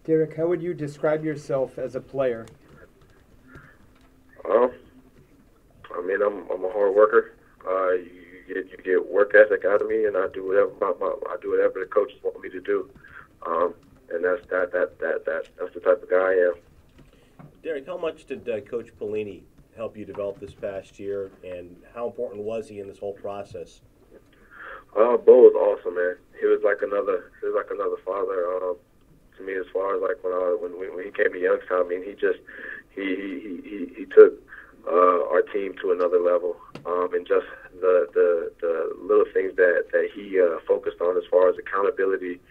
Derek, how would you describe yourself as a player? Um, I'm a hard worker. You get work ethic out of me, and I do whatever I do whatever the coaches want me to do. Um, and that's the type of guy I am. Derek, how much did Coach Pelini help you develop this past year, and how important was he in this whole process? Bo was awesome, man. He was like another father to me as far as like when he came to Youngstown. I mean, he took our team to another level, and just the little things that he focused on as far as accountability,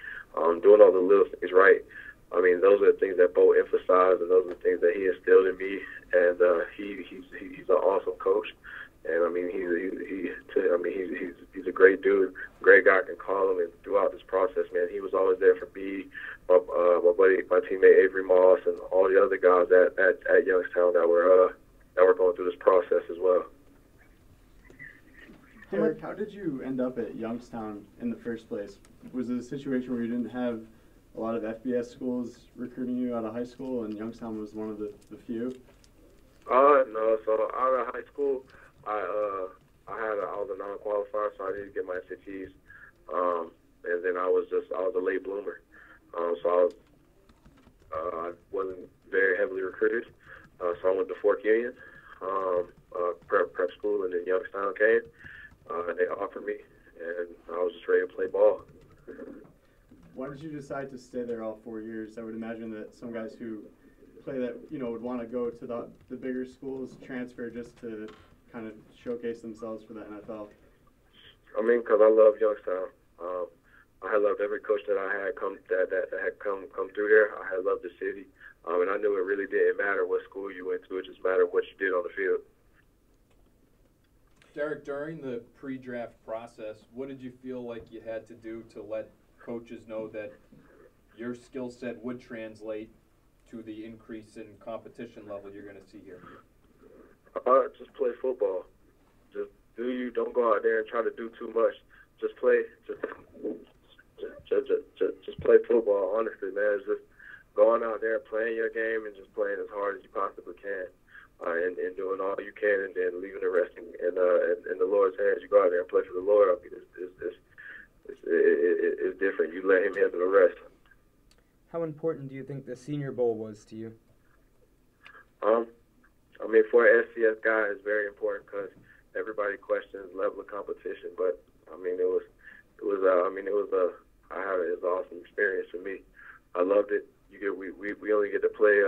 doing all the little things right. I mean, those are the things that Bo emphasized, and those are the things that he instilled in me. And he's an awesome coach. And I mean, he's a great dude, great guy I can call him. And throughout this process, man, he was always there for me, my buddy, my teammate Avery Moss, and all the other guys at Youngstown that were going through this process as well. Derek, how did you end up at Youngstown in the first place? Was it a situation where you didn't have a lot of FBS schools recruiting you out of high school, and Youngstown was one of the few? No. So out of high school, I was a non-qualifier, so I didn't get my SATs. And then I was a late bloomer. So I wasn't very heavily recruited. So I went to Fork Union, prep school, and then Youngstown came. And they offered me, and I was just ready to play ball. Why did you decide to stay there all 4 years? I would imagine that some guys who play that, would want to go to the bigger schools, transfer just to kind of showcase themselves for the NFL. I mean, because I love Youngstown. I had loved every coach that I had that had come through here. I had loved the city, and I knew it really didn't matter what school you went to. It just mattered what you did on the field. Derek, during the pre-draft process, what did you feel like you had to do to let coaches know that your skill set would translate to the increase in competition level you're going to see here? Just play football. Just do you. Don't go out there and try to do too much. Just play. Just play football. Honestly, man, it's just going out there, playing your game, and just playing as hard as you possibly can, and doing all you can, and then leaving the rest in the Lord's hands. You go out there and play for the Lord. I mean, it's different. You let Him handle the rest. How important do you think the Senior Bowl was to you? I mean, for an SCS guy, it's very important because everybody questions level of competition. But I mean, it was an awesome experience for me. I loved it. We only get to play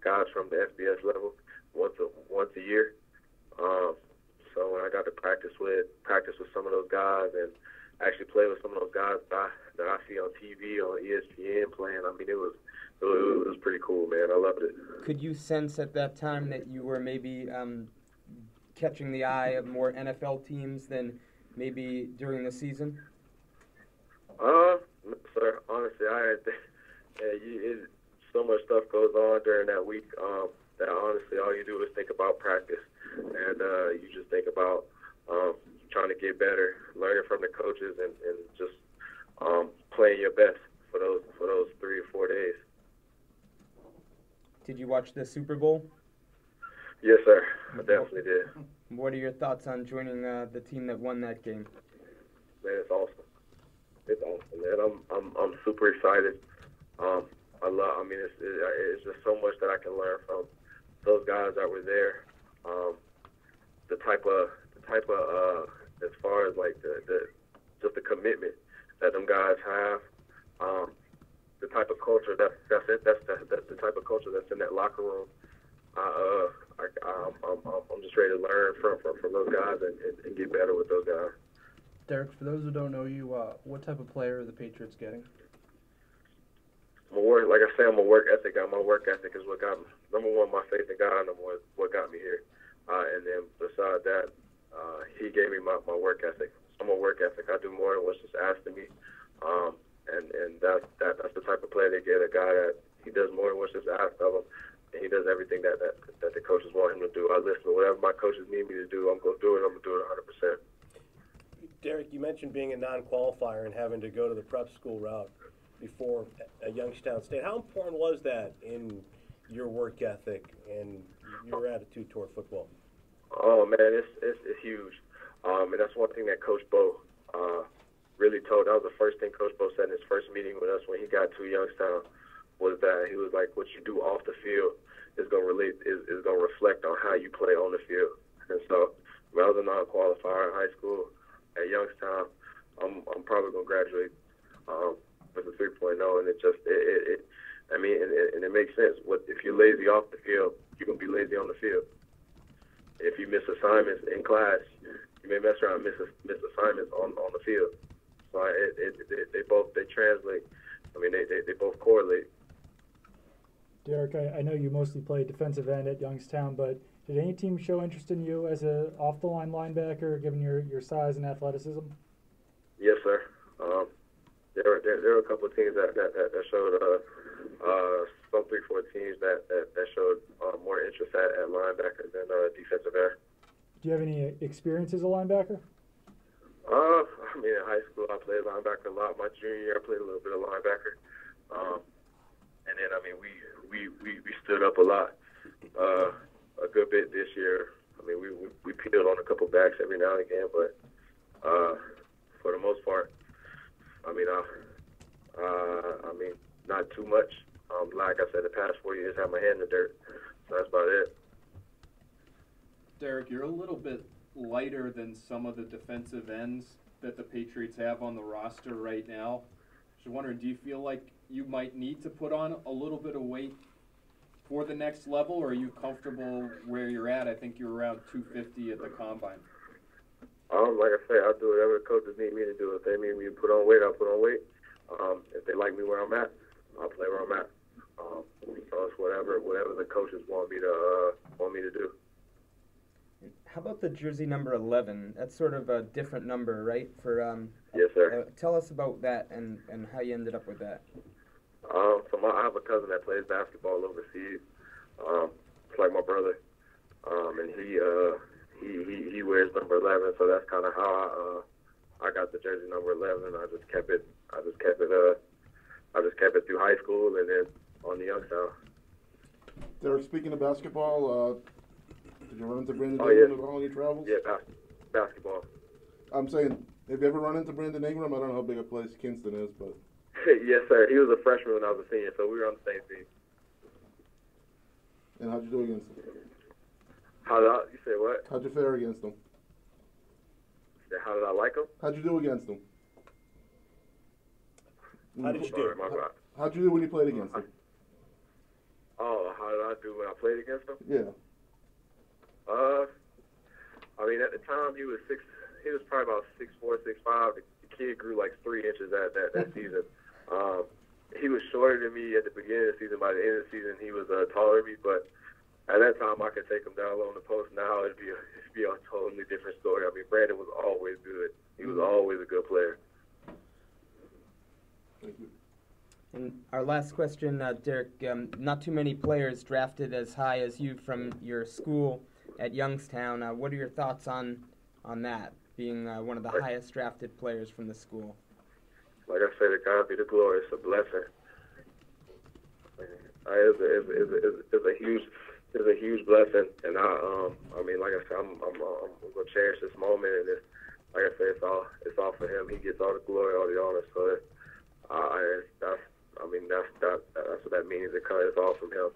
guys from the FBS level once a year. So when I got to practice with some of those guys and actually play with some of those guys that I see on TV on ESPN playing, I mean, it was pretty cool, man. I loved it. Could you sense at that time that you were maybe catching the eye of more NFL teams than maybe during the season? No, sir. Honestly, so much stuff goes on during that week that honestly all you do is think about practice, and you just think about trying to get better, learning from the coaches, and just playing your best for those 3 or 4 days. Did you watch the Super Bowl? Yes, sir. I definitely did. What are your thoughts on joining the team that won that game? Man, it's awesome. It's awesome, man. I'm super excited. It's just so much that I can learn from those guys that were there. The type of as far as like just the commitment that them guys have. The type of culture that's the type of culture that's in that locker room. I'm just ready to learn from those guys and get better with those guys. Derek, for those who don't know you, what type of player are the Patriots getting? Like I say, I'm a work ethic guy. My work ethic is what got me. Number one, my faith in God. Number one, what got me here. And then beside that, He gave me my work ethic. I'm a work ethic. I do more than what's just asked of me. And that's the type of player they get. A guy that he does more than what's just asked of him. And he does everything that the coaches want him to do. I listen to whatever my coaches need me to do. I'm going to do it. I'm going to do it 100%. Derek, you mentioned being a non-qualifier and having to go to the prep school route. before Youngstown State. How important was that in your work ethic and your attitude toward football? Oh man, it's huge, and that's one thing that Coach Bo really told. That was the first thing Coach Bo said in his first meeting with us when he got to Youngstown, was that he was like, what you do off the field is gonna reflect on how you play on the field. And so, when I was a non-qualifier in high school at Youngstown, I'm probably gonna graduate with a 3.0, and it makes sense. If you're lazy off the field, you're gonna be lazy on the field. If you miss assignments in class, you may mess around and miss assignments on the field. So they translate. I mean, they both correlate. Derek, I know you mostly played defensive end at Youngstown, but did any team show interest in you as a off-the-line linebacker, given your size and athleticism? Yes, sir. There were a couple of teams that showed some 3-4 teams that showed more interest at linebacker than defensive end. Do you have any experience as a linebacker? I mean, in high school I played linebacker a lot. My junior year I played a little bit of linebacker, and then I mean we stood up a lot, a good bit this year. I mean we peeled on a couple backs every now and again, but for the most part, I mean not too much. Like I said, the past 4 years I have my hand in the dirt, so that's about it. Derek, you're a little bit lighter than some of the defensive ends that the Patriots have on the roster right now. Just wondering, do you feel like you might need to put on a little bit of weight for the next level, or are you comfortable where you're at? I think you're around 250 at the combine. Like I say, I'll do whatever the coaches need me to do. If they need me to put on weight, I'll put on weight. If they like me where I'm at, I'll play where I'm at. So it's whatever the coaches want me to do. How about the jersey number 11? That's sort of a different number, right? Yes, sir. Tell us about that and how you ended up with that. I have a cousin that plays basketball overseas. It's like my brother, and he wears number 11. So that's kind of how I got the jersey number 11. I just kept it through high school and then on the Youngstown. Derek, speaking of basketball, did you run into Brandon Oh, yes. Ingram on all your travels? Yeah, basketball. I'm saying, have you ever run into Brandon Ingram? I don't know how big a place Kinston is, but... Yes, sir. He was a freshman when I was a senior, so we were on the same team. And how'd you do against him? You say what? How'd you fare against him? How did I like him? How'd you do against him? How did you do? How'd you do when you played against him? Oh, how did I do when I played against him? Yeah. I mean, at the time he was probably about 6'4", 6'5". The kid grew like 3 inches that season. He was shorter than me at the beginning of the season. By the end of the season, he was taller than me. But at that time, I could take him down low on the post. Now it'd be a totally different story. I mean, Brandon was always good. He was always a good player. Thank you. And our last question, Derek, not too many players drafted as high as you from your school at Youngstown. What are your thoughts on that, being one of the highest drafted players from the school? Like I said, to God be the glory. It's a blessing. It's a huge blessing, and I mean, like I said, I'm gonna cherish this moment, and like I said, it's all for him. He gets all the glory, all the honor. So that's what that means. It's all from him.